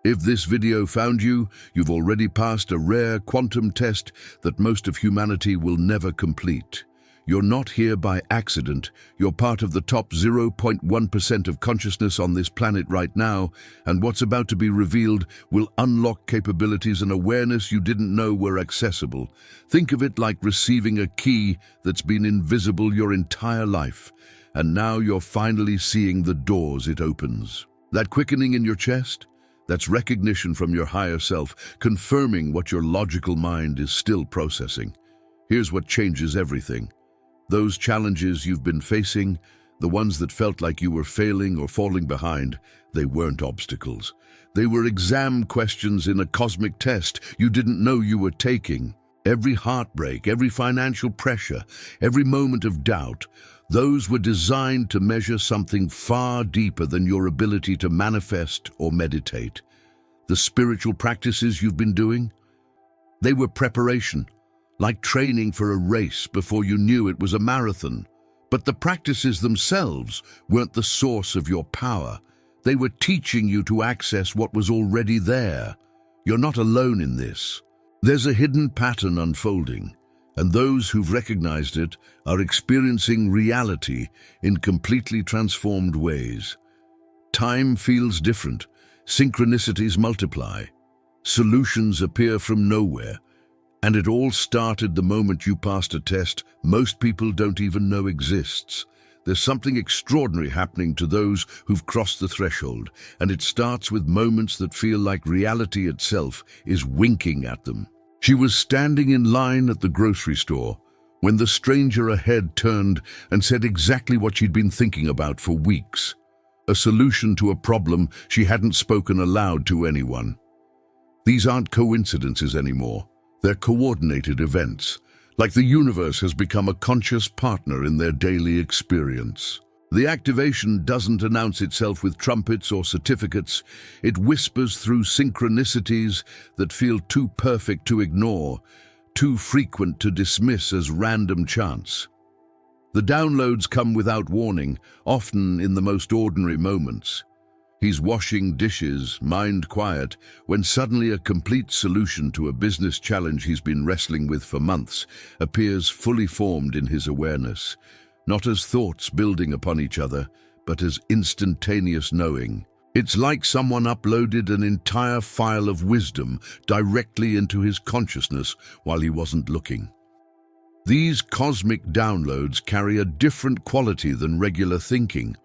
If this video found you, you've already passed a rare quantum test that most of humanity will never complete. You're not here by accident. You're part of the top 0.1% of consciousness on this planet right now, and what's about to be revealed will unlock capabilities and awareness you didn't know were accessible. Think of it like receiving a key that's been invisible your entire life, and now you're finally seeing the doors it opens. That quickening in your chest? That's recognition from your higher self, confirming what your logical mind is still processing. Here's what changes everything. Those challenges you've been facing, the ones that felt like you were failing or falling behind, they weren't obstacles. They were exam questions in a cosmic test you didn't know you were taking. Every heartbreak, every financial pressure, every moment of doubt, those were designed to measure something far deeper than your ability to manifest or meditate. The spiritual practices you've been doing, they were preparation, like training for a race before you knew it was a marathon. But the practices themselves weren't the source of your power. They were teaching you to access what was already there. You're not alone in this. There's a hidden pattern unfolding, and those who've recognized it are experiencing reality in completely transformed ways. Time feels different, synchronicities multiply, solutions appear from nowhere, and it all started the moment you passed a test most people don't even know exists. There's something extraordinary happening to those who've crossed the threshold, and it starts with moments that feel like reality itself is winking at them. She was standing in line at the grocery store when the stranger ahead turned and said exactly what she'd been thinking about for weeks. A solution to a problem she hadn't spoken aloud to anyone. These aren't coincidences anymore. They're coordinated events, like the universe has become a conscious partner in their daily experience. The activation doesn't announce itself with trumpets or certificates. It whispers through synchronicities that feel too perfect to ignore, too frequent to dismiss as random chance. The downloads come without warning, often in the most ordinary moments. He's washing dishes, mind quiet, when suddenly a complete solution to a business challenge he's been wrestling with for months appears fully formed in his awareness, not as thoughts building upon each other, but as instantaneous knowing. It's like someone uploaded an entire file of wisdom directly into his consciousness while he wasn't looking. These cosmic downloads carry a different quality than regular thinking.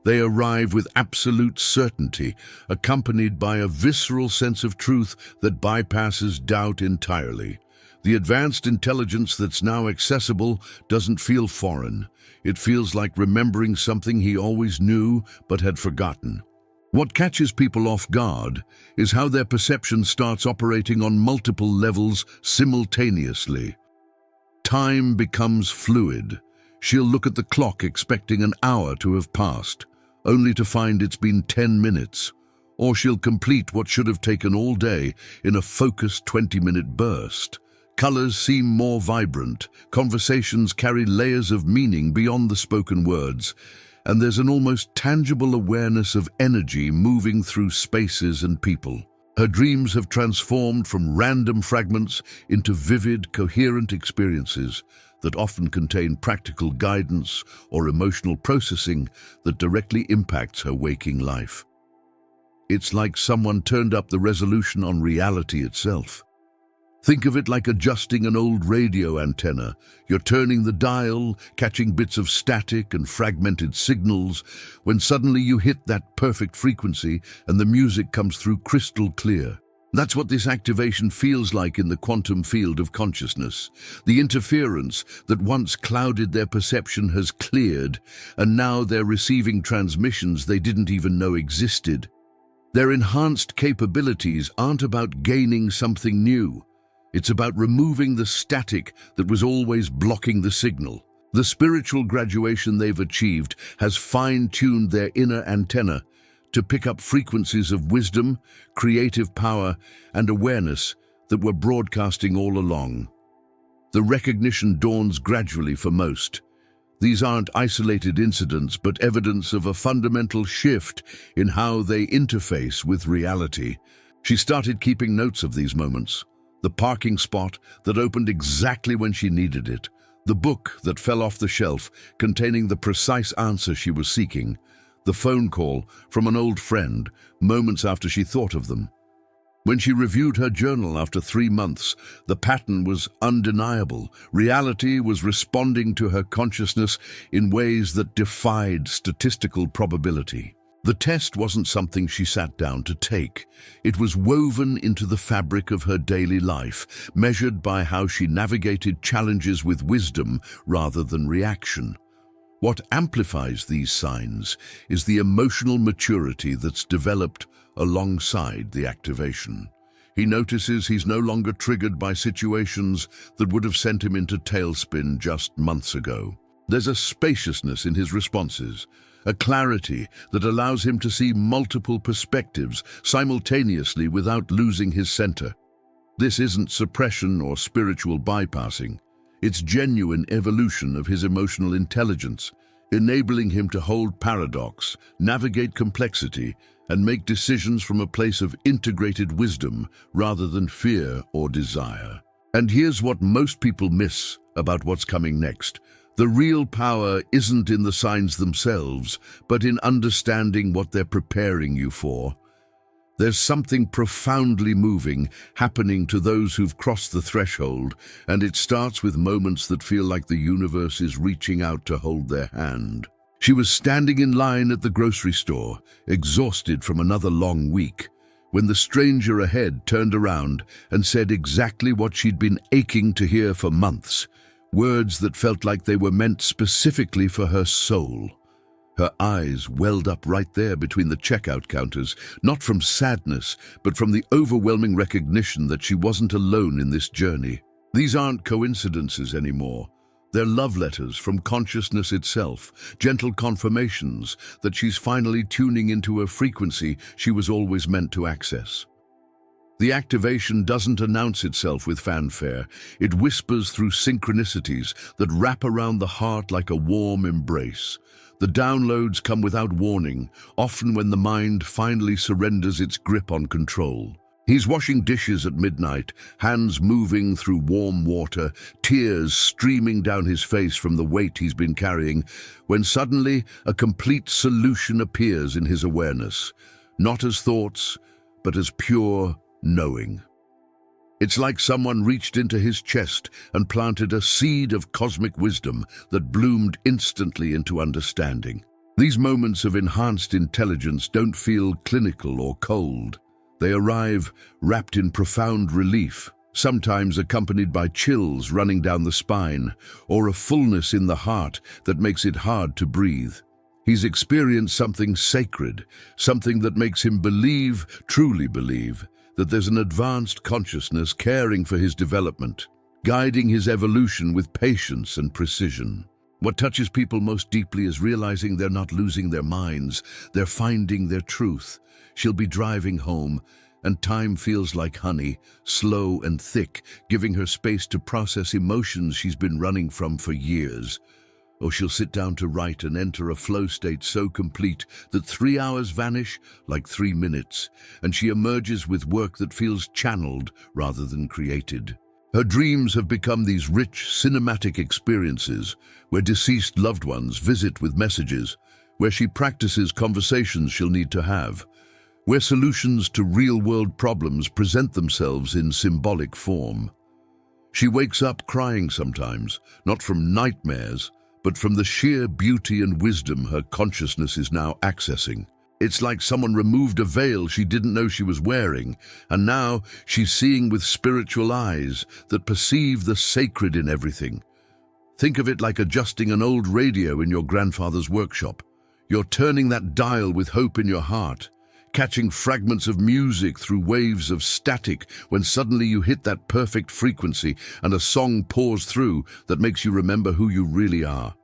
They arrive with absolute certainty, accompanied by a visceral sense of truth that bypasses doubt entirely. The advanced intelligence that's now accessible doesn't feel foreign. It feels like remembering something he always knew but had forgotten. What catches people off guard is how their perception starts operating on multiple levels simultaneously. Time becomes fluid. She'll look at the clock expecting an hour to have passed, only to find it's been 10 minutes. Or she'll complete what should have taken all day in a focused 20-minute burst. Colors seem more vibrant, conversations carry layers of meaning beyond the spoken words, and there's an almost tangible awareness of energy moving through spaces and people. Her dreams have transformed from random fragments into vivid, coherent experiences that often contain practical guidance or emotional processing that directly impacts her waking life. It's like someone turned up the resolution on reality itself. Think of it like adjusting an old radio antenna. You're turning the dial, catching bits of static and fragmented signals, when suddenly you hit that perfect frequency and the music comes through crystal clear. That's what this activation feels like in the quantum field of consciousness. The interference that once clouded their perception has cleared, and now they're receiving transmissions they didn't even know existed. Their enhanced capabilities aren't about gaining something new. It's about removing the static that was always blocking the signal. The spiritual graduation they've achieved has fine-tuned their inner antenna to pick up frequencies of wisdom, creative power, and awareness that were broadcasting all along. The recognition dawns gradually for most. These aren't isolated incidents, but evidence of a fundamental shift in how they interface with reality. She started keeping notes of these moments. The parking spot that opened exactly when she needed it. The book that fell off the shelf containing the precise answer she was seeking. The phone call from an old friend moments after she thought of them. When she reviewed her journal after 3 months, the pattern was undeniable. Reality was responding to her consciousness in ways that defied statistical probability. The test wasn't something she sat down to take. It was woven into the fabric of her daily life, measured by how she navigated challenges with wisdom rather than reaction. What amplifies these signs is the emotional maturity that's developed alongside the activation. He notices he's no longer triggered by situations that would have sent him into tailspin just months ago. There's a spaciousness in his responses, a clarity that allows him to see multiple perspectives simultaneously without losing his center. This isn't suppression or spiritual bypassing. It's genuine evolution of his emotional intelligence, enabling him to hold paradox, navigate complexity, and make decisions from a place of integrated wisdom rather than fear or desire. And here's what most people miss about what's coming next. The real power isn't in the signs themselves, but in understanding what they're preparing you for. There's something profoundly moving happening to those who've crossed the threshold, and it starts with moments that feel like the universe is reaching out to hold their hand. She was standing in line at the grocery store, exhausted from another long week, when the stranger ahead turned around and said exactly what she'd been aching to hear for months. Words that felt like they were meant specifically for her soul. Her eyes welled up right there between the checkout counters, not from sadness, but from the overwhelming recognition that she wasn't alone in this journey. These aren't coincidences anymore. They're love letters from consciousness itself, gentle confirmations that she's finally tuning into a frequency she was always meant to access. The activation doesn't announce itself with fanfare. It whispers through synchronicities that wrap around the heart like a warm embrace. The downloads come without warning, often when the mind finally surrenders its grip on control. He's washing dishes at midnight, hands moving through warm water, tears streaming down his face from the weight he's been carrying, when suddenly a complete solution appears in his awareness, not as thoughts, but as pure knowing. It's like someone reached into his chest and planted a seed of cosmic wisdom that bloomed instantly into understanding. These moments of enhanced intelligence don't feel clinical or cold. They arrive wrapped in profound relief, sometimes accompanied by chills running down the spine, or a fullness in the heart that makes it hard to breathe. He's experienced something sacred, something that makes him believe, truly believe, that there's an advanced consciousness caring for his development, guiding his evolution with patience and precision. What touches people most deeply is realizing they're not losing their minds, they're finding their truth. She'll be driving home, and time feels like honey, slow and thick, giving her space to process emotions she's been running from for years. Or she'll sit down to write and enter a flow state so complete that 3 hours vanish like 3 minutes, and she emerges with work that feels channeled rather than created. Her dreams have become these rich, cinematic experiences where deceased loved ones visit with messages, where she practices conversations she'll need to have, where solutions to real-world problems present themselves in symbolic form. She wakes up crying sometimes, not from nightmares, but from the sheer beauty and wisdom her consciousness is now accessing. It's like someone removed a veil she didn't know she was wearing, and now she's seeing with spiritual eyes that perceive the sacred in everything. Think of it like adjusting an old radio in your grandfather's workshop. You're turning that dial with hope in your heart, catching fragments of music through waves of static when suddenly you hit that perfect frequency and a song pours through that makes you remember who you really are.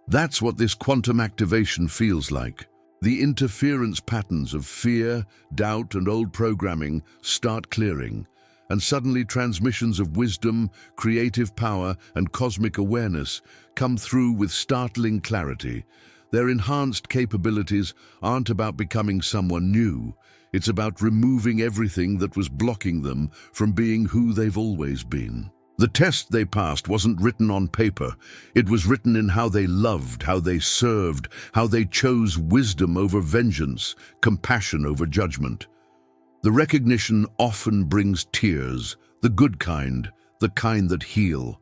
That's what this quantum activation feels like. The interference patterns of fear, doubt, and old programming start clearing, and suddenly transmissions of wisdom, creative power, and cosmic awareness come through with startling clarity. Their enhanced capabilities aren't about becoming someone new. It's about removing everything that was blocking them from being who they've always been. The test they passed wasn't written on paper. It was written in how they loved, how they served, how they chose wisdom over vengeance, compassion over judgment. The recognition often brings tears, the good kind, the kind that heal.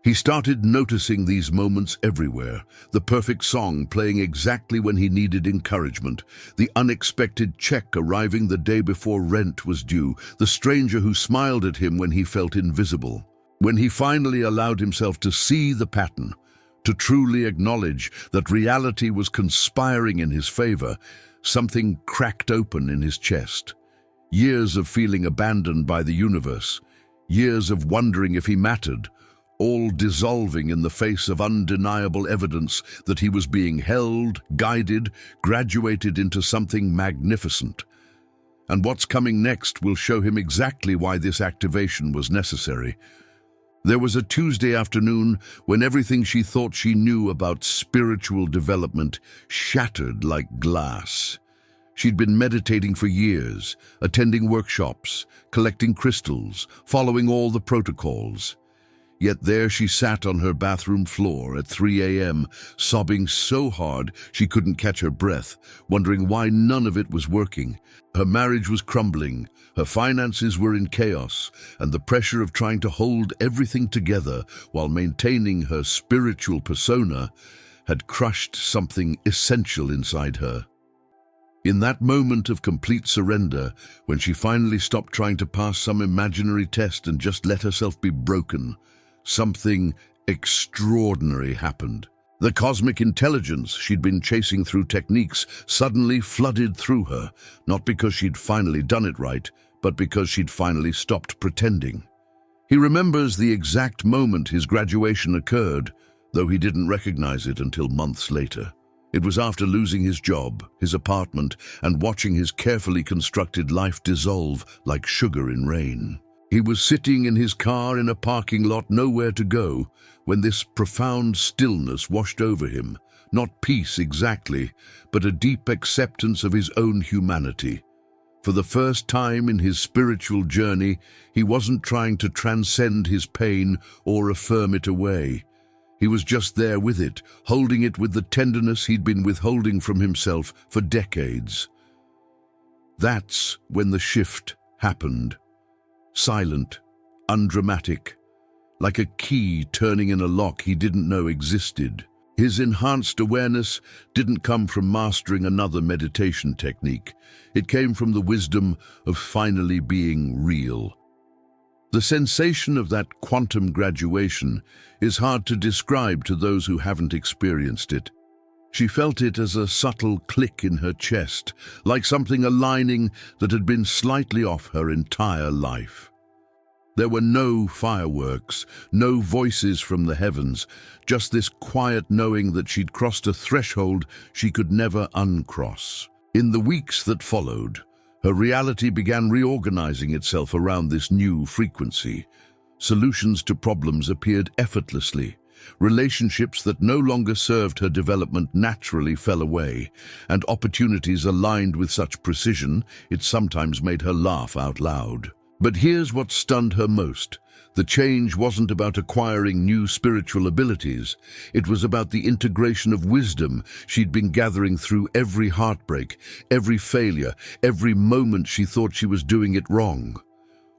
He started noticing these moments everywhere, the perfect song playing exactly when he needed encouragement, the unexpected check arriving the day before rent was due, the stranger who smiled at him when he felt invisible. When he finally allowed himself to see the pattern, to truly acknowledge that reality was conspiring in his favor, something cracked open in his chest. Years of feeling abandoned by the universe, years of wondering if he mattered, all dissolving in the face of undeniable evidence that he was being held, guided, graduated into something magnificent. And what's coming next will show him exactly why this activation was necessary. There was a Tuesday afternoon when everything she thought she knew about spiritual development shattered like glass. She'd been meditating for years, attending workshops, collecting crystals, following all the protocols. Yet there she sat on her bathroom floor at 3 a.m., sobbing so hard she couldn't catch her breath, wondering why none of it was working. Her marriage was crumbling, her finances were in chaos, and the pressure of trying to hold everything together while maintaining her spiritual persona had crushed something essential inside her. In that moment of complete surrender, when she finally stopped trying to pass some imaginary test and just let herself be broken, something extraordinary happened. The cosmic intelligence she'd been chasing through techniques suddenly flooded through her, not because she'd finally done it right, but because she'd finally stopped pretending. He remembers the exact moment his graduation occurred, though he didn't recognize it until months later. It was after losing his job, his apartment, and watching his carefully constructed life dissolve like sugar in rain. He was sitting in his car in a parking lot, nowhere to go, when this profound stillness washed over him. Not peace exactly, but a deep acceptance of his own humanity. For the first time in his spiritual journey, he wasn't trying to transcend his pain or affirm it away. He was just there with it, holding it with the tenderness he'd been withholding from himself for decades. That's when the shift happened. Silent, undramatic, like a key turning in a lock he didn't know existed. His enhanced awareness didn't come from mastering another meditation technique. It came from the wisdom of finally being real. The sensation of that quantum graduation is hard to describe to those who haven't experienced it. She felt it as a subtle click in her chest, like something aligning that had been slightly off her entire life. There were no fireworks, no voices from the heavens, just this quiet knowing that she'd crossed a threshold she could never uncross. In the weeks that followed, her reality began reorganizing itself around this new frequency. Solutions to problems appeared effortlessly. Relationships that no longer served her development naturally fell away, and opportunities aligned with such precision it sometimes made her laugh out loud. But here's what stunned her most. The change wasn't about acquiring new spiritual abilities. It was about the integration of wisdom she'd been gathering through every heartbreak, every failure, every moment she thought she was doing it wrong.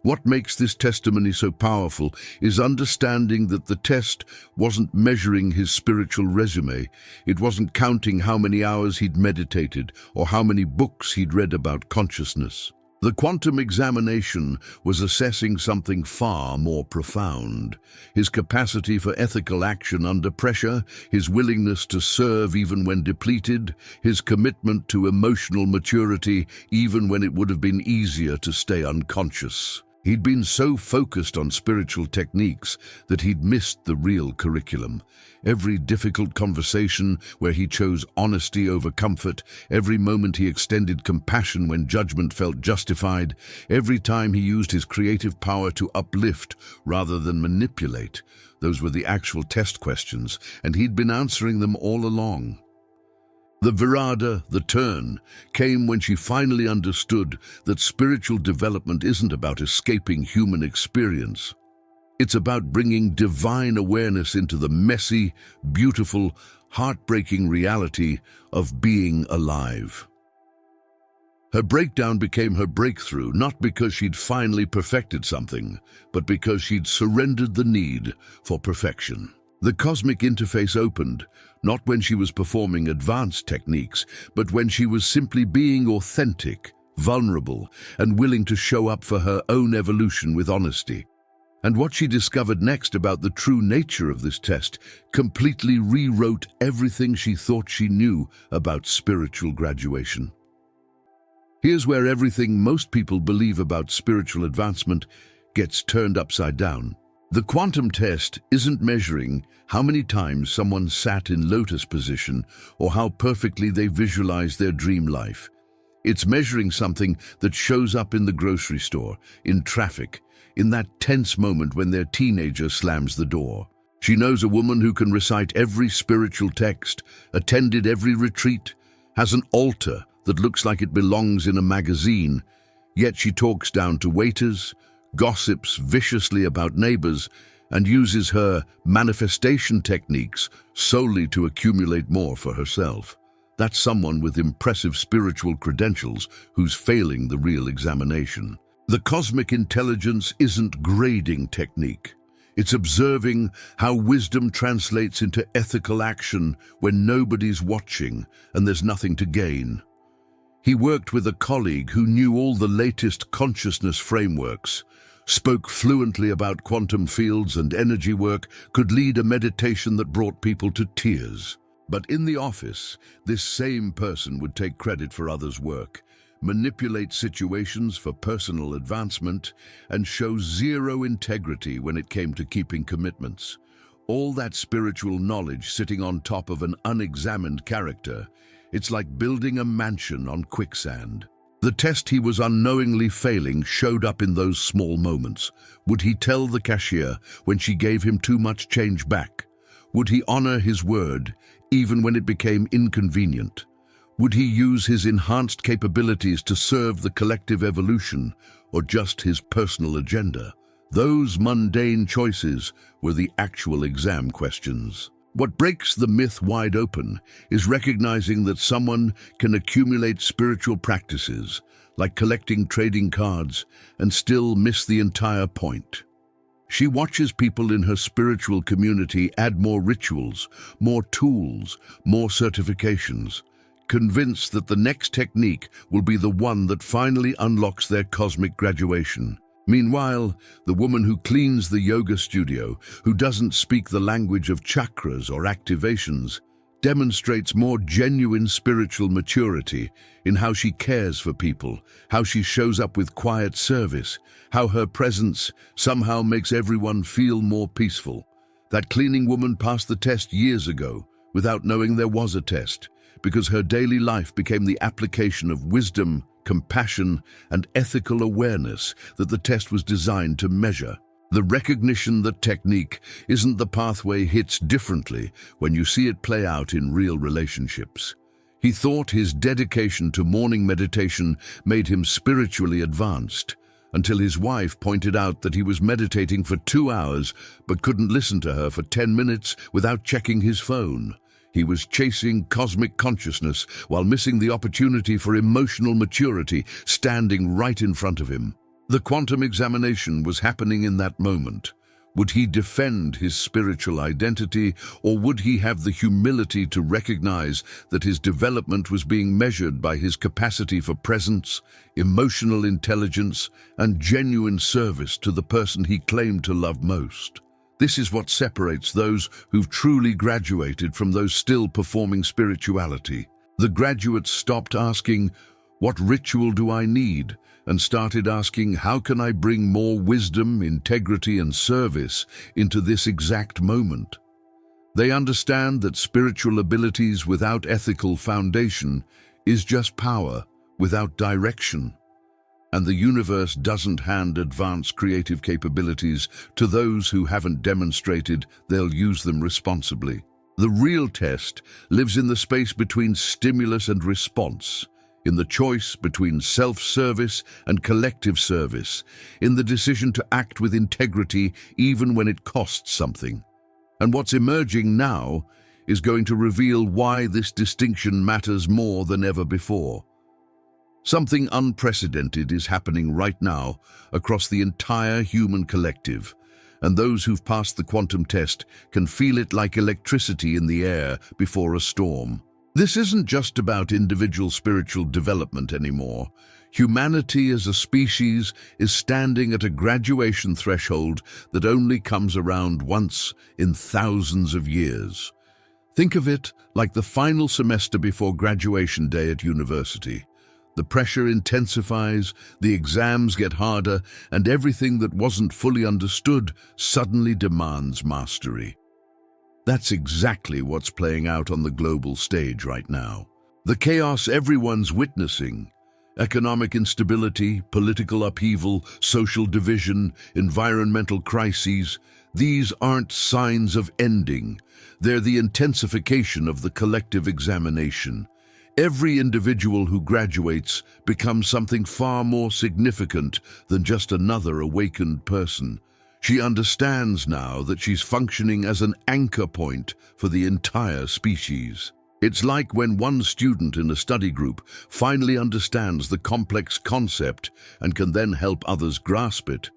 What makes this testimony so powerful is understanding that the test wasn't measuring his spiritual resume. It wasn't counting how many hours he'd meditated or how many books he'd read about consciousness. The quantum examination was assessing something far more profound: his capacity for ethical action under pressure, his willingness to serve even when depleted, his commitment to emotional maturity even when it would have been easier to stay unconscious. He'd been so focused on spiritual techniques that he'd missed the real curriculum. Every difficult conversation where he chose honesty over comfort, every moment he extended compassion when judgment felt justified, every time he used his creative power to uplift rather than manipulate, those were the actual test questions, and he'd been answering them all along. The virada, the turn, came when she finally understood that spiritual development isn't about escaping human experience. It's about bringing divine awareness into the messy, beautiful, heartbreaking reality of being alive. Her breakdown became her breakthrough, not because she'd finally perfected something, but because she'd surrendered the need for perfection. The cosmic interface opened, not when she was performing advanced techniques, but when she was simply being authentic, vulnerable, and willing to show up for her own evolution with honesty. And what she discovered next about the true nature of this test completely rewrote everything she thought she knew about spiritual graduation. Here's where everything most people believe about spiritual advancement gets turned upside down. The quantum test isn't measuring how many times someone sat in lotus position or how perfectly they visualized their dream life. It's measuring something that shows up in the grocery store, in traffic, in that tense moment when their teenager slams the door. She knows a woman who can recite every spiritual text, attended every retreat, has an altar that looks like it belongs in a magazine, yet she talks down to waiters, gossips viciously about neighbors, and uses her manifestation techniques solely to accumulate more for herself. That's someone with impressive spiritual credentials who's failing the real examination. The cosmic intelligence isn't grading technique. It's observing how wisdom translates into ethical action when nobody's watching and there's nothing to gain. He worked with a colleague who knew all the latest consciousness frameworks, spoke fluently about quantum fields and energy work, could lead a meditation that brought people to tears. But in the office, this same person would take credit for others' work, manipulate situations for personal advancement, and show zero integrity when it came to keeping commitments. All that spiritual knowledge sitting on top of an unexamined character. It's like building a mansion on quicksand. The test he was unknowingly failing showed up in those small moments. Would he tell the cashier when she gave him too much change back? Would he honor his word, even when it became inconvenient? Would he use his enhanced capabilities to serve the collective evolution, or just his personal agenda? Those mundane choices were the actual exam questions. What breaks the myth wide open is recognizing that someone can accumulate spiritual practices, like collecting trading cards, and still miss the entire point. She watches people in her spiritual community add more rituals, more tools, more certifications, convinced that the next technique will be the one that finally unlocks their cosmic graduation. Meanwhile, the woman who cleans the yoga studio, who doesn't speak the language of chakras or activations, demonstrates more genuine spiritual maturity in how she cares for people, how she shows up with quiet service, how her presence somehow makes everyone feel more peaceful. That cleaning woman passed the test years ago without knowing there was a test, because her daily life became the application of wisdom, compassion, and ethical awareness that the test was designed to measure. The recognition that technique isn't the pathway hits differently when you see it play out in real relationships. He thought his dedication to morning meditation made him spiritually advanced, until his wife pointed out that he was meditating for 2 hours but couldn't listen to her for 10 minutes without checking his phone. He was chasing cosmic consciousness while missing the opportunity for emotional maturity standing right in front of him. The quantum examination was happening in that moment. Would he defend his spiritual identity, or would he have the humility to recognize that his development was being measured by his capacity for presence, emotional intelligence, and genuine service to the person he claimed to love most? This is what separates those who've truly graduated from those still performing spirituality. The graduates stopped asking, "What ritual do I need?" and started asking, "How can I bring more wisdom, integrity, and service into this exact moment?" They understand that spiritual abilities without ethical foundation is just power without direction. And the universe doesn't hand advanced creative capabilities to those who haven't demonstrated they'll use them responsibly. The real test lives in the space between stimulus and response, in the choice between self-service and collective service, in the decision to act with integrity even when it costs something. And what's emerging now is going to reveal why this distinction matters more than ever before. Something unprecedented is happening right now across the entire human collective, and those who've passed the quantum test can feel it like electricity in the air before a storm. This isn't just about individual spiritual development anymore. Humanity as a species is standing at a graduation threshold that only comes around once in thousands of years. Think of it like the final semester before graduation day at university. The pressure intensifies, the exams get harder, and everything that wasn't fully understood suddenly demands mastery. That's exactly what's playing out on the global stage right now. The chaos everyone's witnessing, economic instability, political upheaval, social division, environmental crises, these aren't signs of ending. They're the intensification of the collective examination. Every individual who graduates becomes something far more significant than just another awakened person. She understands now that she's functioning as an anchor point for the entire species. It's like when one student in a study group finally understands the complex concept and can then help others grasp it.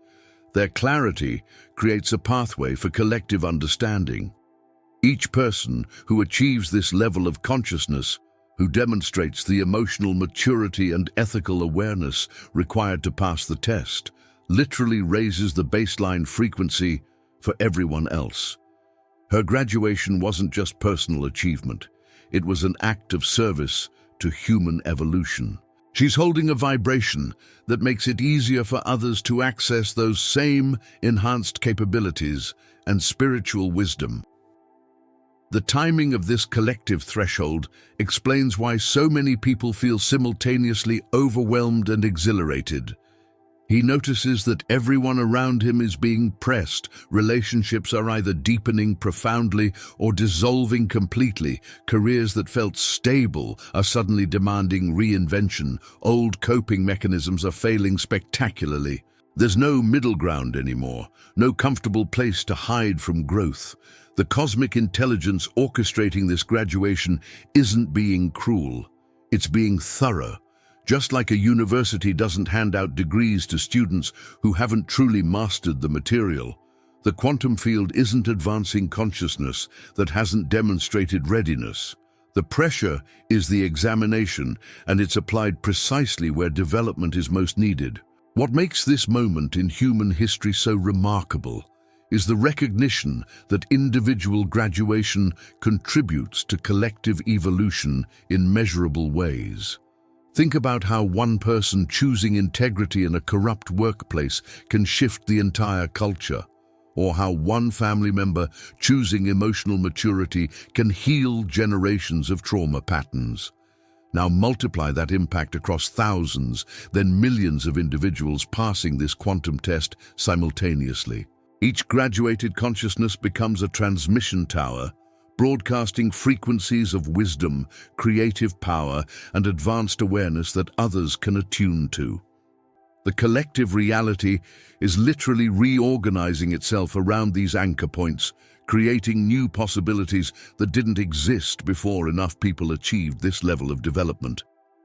Their clarity creates a pathway for collective understanding. Each person who achieves this level of consciousness, who demonstrates the emotional maturity and ethical awareness required to pass the test, literally raises the baseline frequency for everyone else. Her graduation wasn't just personal achievement. It was an act of service to human evolution. She's holding a vibration that makes it easier for others to access those same enhanced capabilities and spiritual wisdom. The timing of this collective threshold explains why so many people feel simultaneously overwhelmed and exhilarated. He notices that everyone around him is being pressed. Relationships are either deepening profoundly or dissolving completely. Careers that felt stable are suddenly demanding reinvention. Old coping mechanisms are failing spectacularly. There's no middle ground anymore, no comfortable place to hide from growth. The cosmic intelligence orchestrating this graduation isn't being cruel, it's being thorough. Just like a university doesn't hand out degrees to students who haven't truly mastered the material, the quantum field isn't advancing consciousness that hasn't demonstrated readiness. The pressure is the examination, and it's applied precisely where development is most needed. What makes this moment in human history so remarkable is the recognition that individual graduation contributes to collective evolution in measurable ways. Think about how one person choosing integrity in a corrupt workplace can shift the entire culture, or how one family member choosing emotional maturity can heal generations of trauma patterns. Now multiply that impact across thousands, then millions of individuals passing this quantum test simultaneously. Each graduated consciousness becomes a transmission tower, broadcasting frequencies of wisdom, creative power, and advanced awareness that others can attune to. The collective reality is literally reorganizing itself around these anchor points, creating new possibilities that didn't exist before enough people achieved this level of development.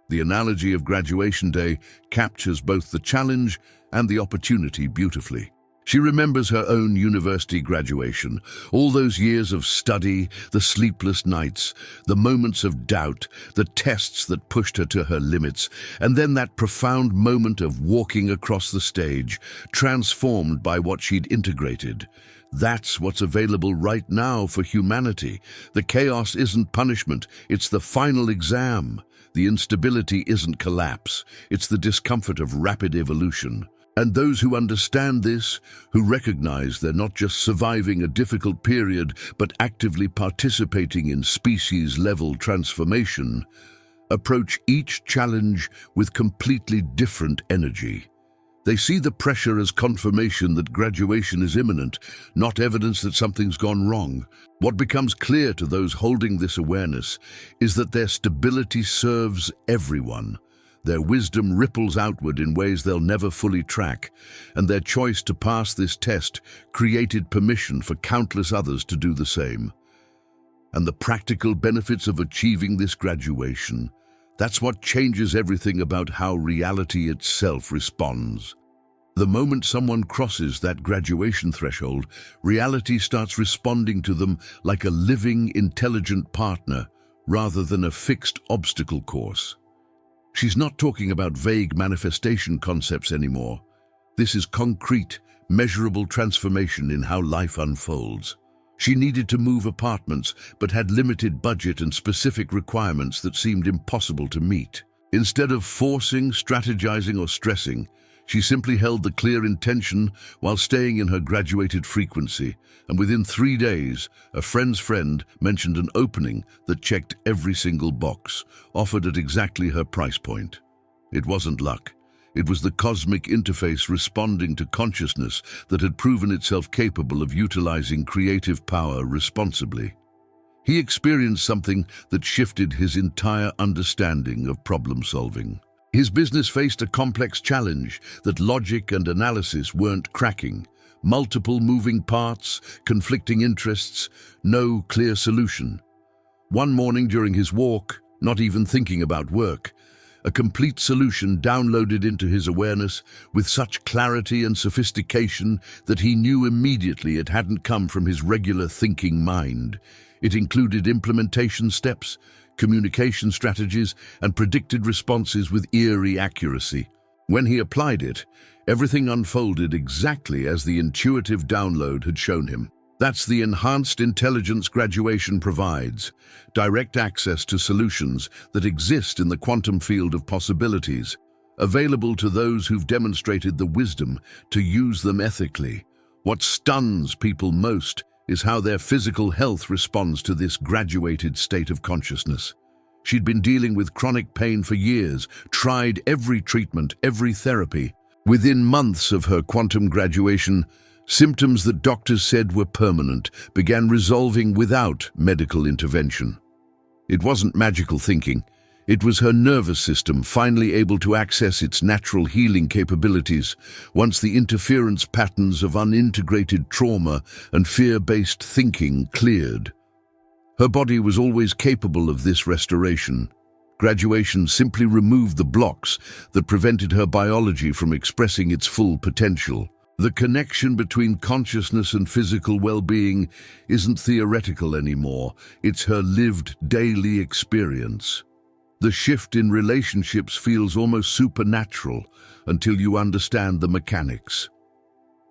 The analogy of graduation day captures both the challenge and the opportunity beautifully. She remembers her own university graduation, all those years of study, the sleepless nights, the moments of doubt, the tests that pushed her to her limits, and then that profound moment of walking across the stage, transformed by what she'd integrated. That's what's available right now for humanity. The chaos isn't punishment, it's the final exam. The instability isn't collapse, it's the discomfort of rapid evolution. And those who understand this, who recognize they're not just surviving a difficult period, but actively participating in species-level transformation, approach each challenge with completely different energy. They see the pressure as confirmation that graduation is imminent, not evidence that something's gone wrong. What becomes clear to those holding this awareness is that their stability serves everyone. Their wisdom ripples outward in ways they'll never fully track, and their choice to pass this test created permission for countless others to do the same. And the practical benefits of achieving this graduation, that's what changes everything about how reality itself responds. The moment someone crosses that graduation threshold, reality starts responding to them like a living, intelligent partner rather than a fixed obstacle course. She's not talking about vague manifestation concepts anymore. This is concrete, measurable transformation in how life unfolds. She needed to move apartments, but had limited budget and specific requirements that seemed impossible to meet. Instead of forcing, strategizing, or stressing, she simply held the clear intention while staying in her graduated frequency, and within 3 days, a friend's friend mentioned an opening that checked every single box, offered at exactly her price point. It wasn't luck. It was the cosmic interface responding to consciousness that had proven itself capable of utilizing creative power responsibly. He experienced something that shifted his entire understanding of problem solving. His business faced a complex challenge that logic and analysis weren't cracking. Multiple moving parts, conflicting interests, no clear solution. One morning during his walk, not even thinking about work, a complete solution downloaded into his awareness with such clarity and sophistication that he knew immediately it hadn't come from his regular thinking mind. It included implementation steps, communication strategies, and predicted responses with eerie accuracy. When he applied it, everything unfolded exactly as the intuitive download had shown him. That's the enhanced intelligence graduation provides, direct access to solutions that exist in the quantum field of possibilities, available to those who've demonstrated the wisdom to use them ethically. What stuns people most is how their physical health responds to this graduated state of consciousness. She'd been dealing with chronic pain for years, tried every treatment, every therapy. Within months of her quantum graduation, symptoms that doctors said were permanent began resolving without medical intervention. It wasn't magical thinking. It was her nervous system finally able to access its natural healing capabilities once the interference patterns of unintegrated trauma and fear-based thinking cleared. Her body was always capable of this restoration. Graduation simply removed the blocks that prevented her biology from expressing its full potential. The connection between consciousness and physical well-being isn't theoretical anymore. It's her lived daily experience. The shift in relationships feels almost supernatural until you understand the mechanics.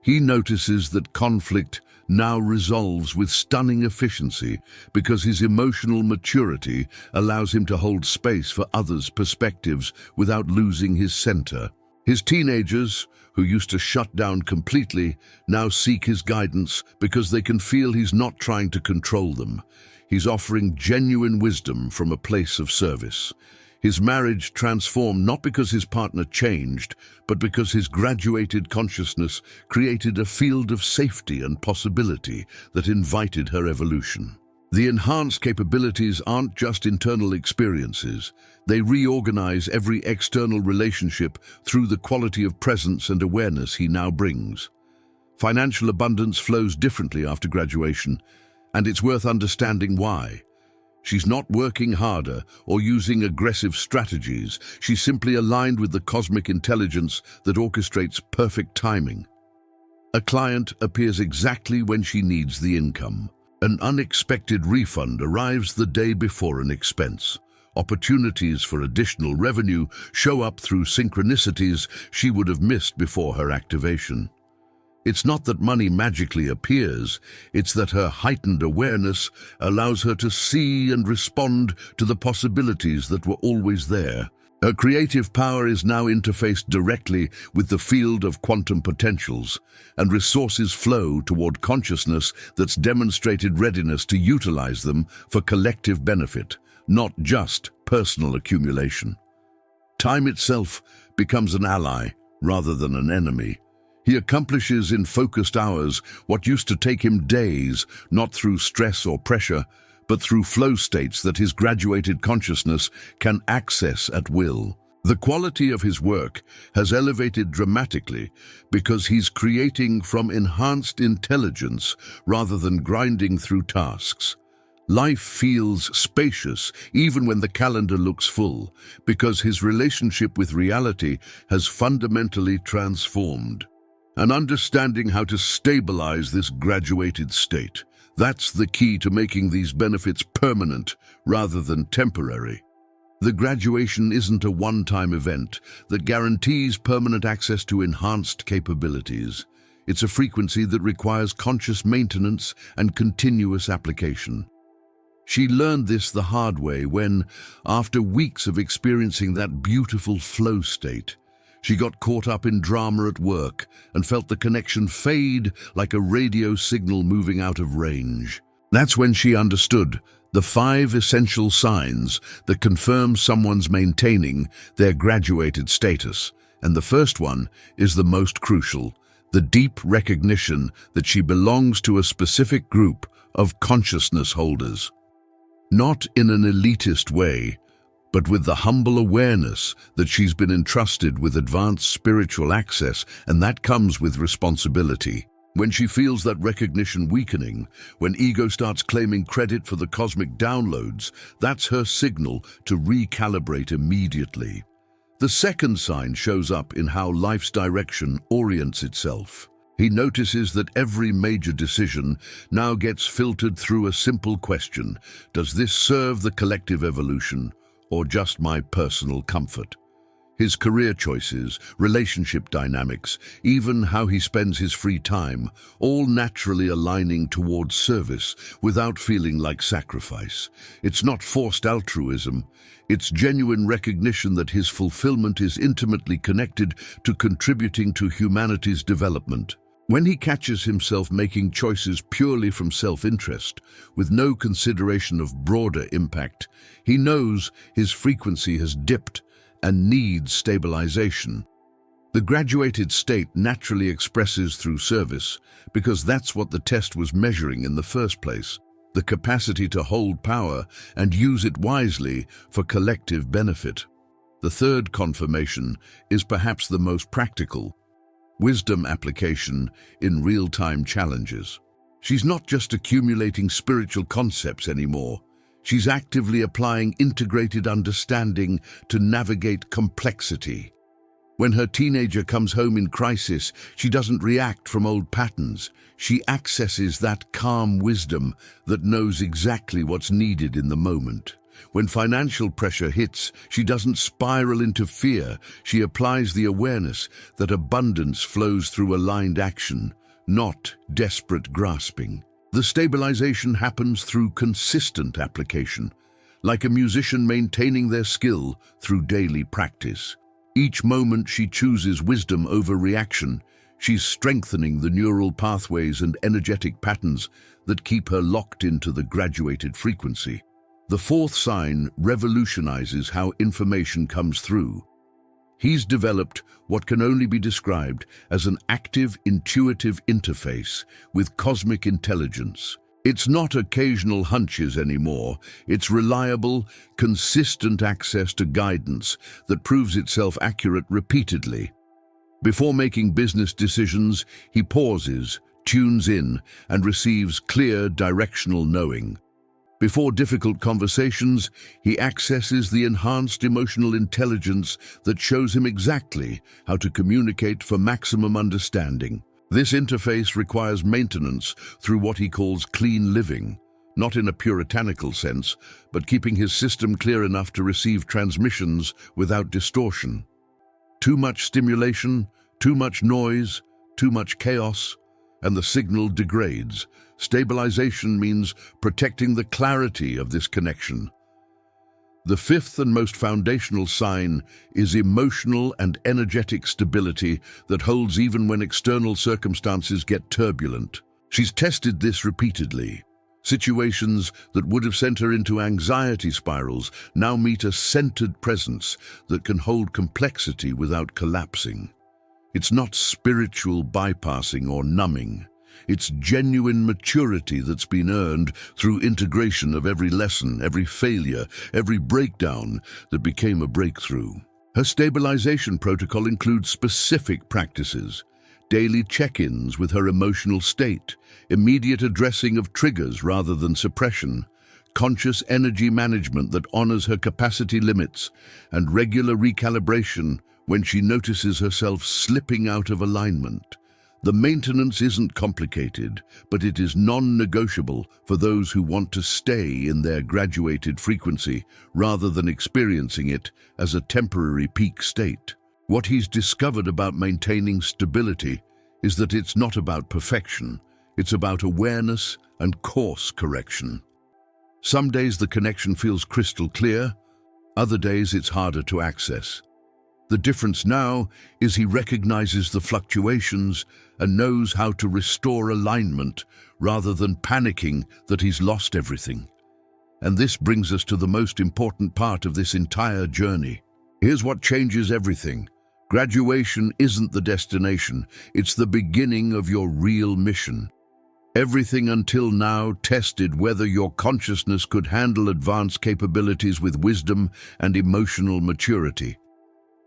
He notices that conflict now resolves with stunning efficiency because his emotional maturity allows him to hold space for others' perspectives without losing his center. His teenagers, who used to shut down completely, now seek his guidance because they can feel he's not trying to control them. He's offering genuine wisdom from a place of service. His marriage transformed not because his partner changed, but because his graduated consciousness created a field of safety and possibility that invited her evolution. The enhanced capabilities aren't just internal experiences. They reorganize every external relationship through the quality of presence and awareness he now brings. Financial abundance flows differently after graduation, and it's worth understanding why. She's not working harder or using aggressive strategies. She's simply aligned with the cosmic intelligence that orchestrates perfect timing. A client appears exactly when she needs the income. An unexpected refund arrives the day before an expense. Opportunities for additional revenue show up through synchronicities she would have missed before her activation. It's not that money magically appears, it's that her heightened awareness allows her to see and respond to the possibilities that were always there. Her creative power is now interfaced directly with the field of quantum potentials, and resources flow toward consciousness that's demonstrated readiness to utilize them for collective benefit, not just personal accumulation. Time itself becomes an ally rather than an enemy. He accomplishes in focused hours what used to take him days, not through stress or pressure, but through flow states that his graduated consciousness can access at will. The quality of his work has elevated dramatically because he's creating from enhanced intelligence rather than grinding through tasks. Life feels spacious even when the calendar looks full because his relationship with reality has fundamentally transformed. And understanding how to stabilize this graduated state, that's the key to making these benefits permanent rather than temporary. The graduation isn't a one-time event that guarantees permanent access to enhanced capabilities. It's a frequency that requires conscious maintenance and continuous application. She learned this the hard way when, after weeks of experiencing that beautiful flow state, she got caught up in drama at work and felt the connection fade like a radio signal moving out of range. That's when she understood the 5 essential signs that confirm someone's maintaining their graduated status. And the first one is the most crucial, the deep recognition that she belongs to a specific group of consciousness holders. Not in an elitist way, but with the humble awareness that she's been entrusted with advanced spiritual access, and that comes with responsibility. When she feels that recognition weakening, when ego starts claiming credit for the cosmic downloads, that's her signal to recalibrate immediately. The second sign shows up in how life's direction orients itself. He notices that every major decision now gets filtered through a simple question: does this serve the collective evolution or just my personal comfort? His career choices, relationship dynamics, even how he spends his free time, all naturally aligning towards service without feeling like sacrifice. It's not forced altruism, it's genuine recognition that his fulfillment is intimately connected to contributing to humanity's development. When he catches himself making choices purely from self-interest, with no consideration of broader impact, he knows his frequency has dipped and needs stabilization. The graduated state naturally expresses through service because that's what the test was measuring in the first place, the capacity to hold power and use it wisely for collective benefit. The third confirmation is perhaps the most practical: wisdom application in real-time challenges. She's not just accumulating spiritual concepts anymore. She's actively applying integrated understanding to navigate complexity. When her teenager comes home in crisis, she doesn't react from old patterns. She accesses that calm wisdom that knows exactly what's needed in the moment. When financial pressure hits, she doesn't spiral into fear. She applies the awareness that abundance flows through aligned action, not desperate grasping. The stabilization happens through consistent application, like a musician maintaining their skill through daily practice. Each moment she chooses wisdom over reaction, she's strengthening the neural pathways and energetic patterns that keep her locked into the graduated frequency. The fourth sign revolutionizes how information comes through. He's developed what can only be described as an active, intuitive interface with cosmic intelligence. It's not occasional hunches anymore. It's reliable, consistent access to guidance that proves itself accurate repeatedly. Before making business decisions, he pauses, tunes in, and receives clear, directional knowing. Before difficult conversations, he accesses the enhanced emotional intelligence that shows him exactly how to communicate for maximum understanding. This interface requires maintenance through what he calls clean living, not in a puritanical sense, but keeping his system clear enough to receive transmissions without distortion. Too much stimulation, too much noise, too much chaos, and the signal degrades. Stabilization means protecting the clarity of this connection. The fifth and most foundational sign is emotional and energetic stability that holds even when external circumstances get turbulent. She's tested this repeatedly. Situations that would have sent her into anxiety spirals now meet a centered presence that can hold complexity without collapsing. It's not spiritual bypassing or numbing. It's genuine maturity that's been earned through integration of every lesson, every failure, every breakdown that became a breakthrough. Her stabilization protocol includes specific practices: daily check-ins with her emotional state, immediate addressing of triggers rather than suppression, conscious energy management that honors her capacity limits, and regular recalibration when she notices herself slipping out of alignment. The maintenance isn't complicated, but it is non-negotiable for those who want to stay in their graduated frequency rather than experiencing it as a temporary peak state. What he's discovered about maintaining stability is that it's not about perfection, it's about awareness and course correction. Some days the connection feels crystal clear, other days it's harder to access. The difference now is he recognizes the fluctuations and knows how to restore alignment rather than panicking that he's lost everything. And this brings us to the most important part of this entire journey. Here's what changes everything. Graduation isn't the destination, it's the beginning of your real mission. Everything until now tested whether your consciousness could handle advanced capabilities with wisdom and emotional maturity.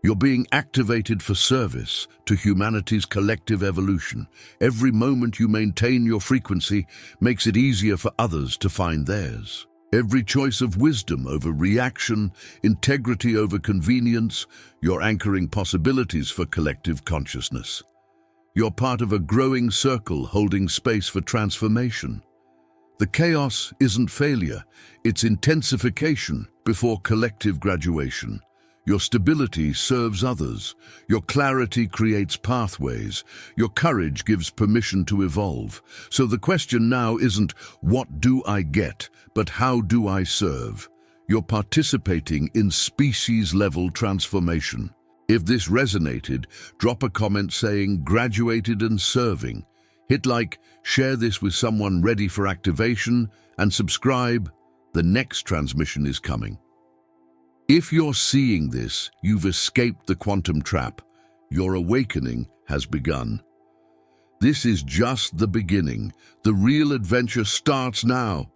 You're being activated for service to humanity's collective evolution. Every moment you maintain your frequency makes it easier for others to find theirs. Every choice of wisdom over reaction, integrity over convenience, you're anchoring possibilities for collective consciousness. You're part of a growing circle holding space for transformation. The chaos isn't failure, it's intensification before collective graduation. Your stability serves others. Your clarity creates pathways. Your courage gives permission to evolve. So the question now isn't, what do I get, but how do I serve? You're participating in species-level transformation. If this resonated, drop a comment saying graduated and serving. Hit like, share this with someone ready for activation, and subscribe. The next transmission is coming. If you're seeing this, you've escaped the quantum trap. Your awakening has begun. This is just the beginning. The real adventure starts now.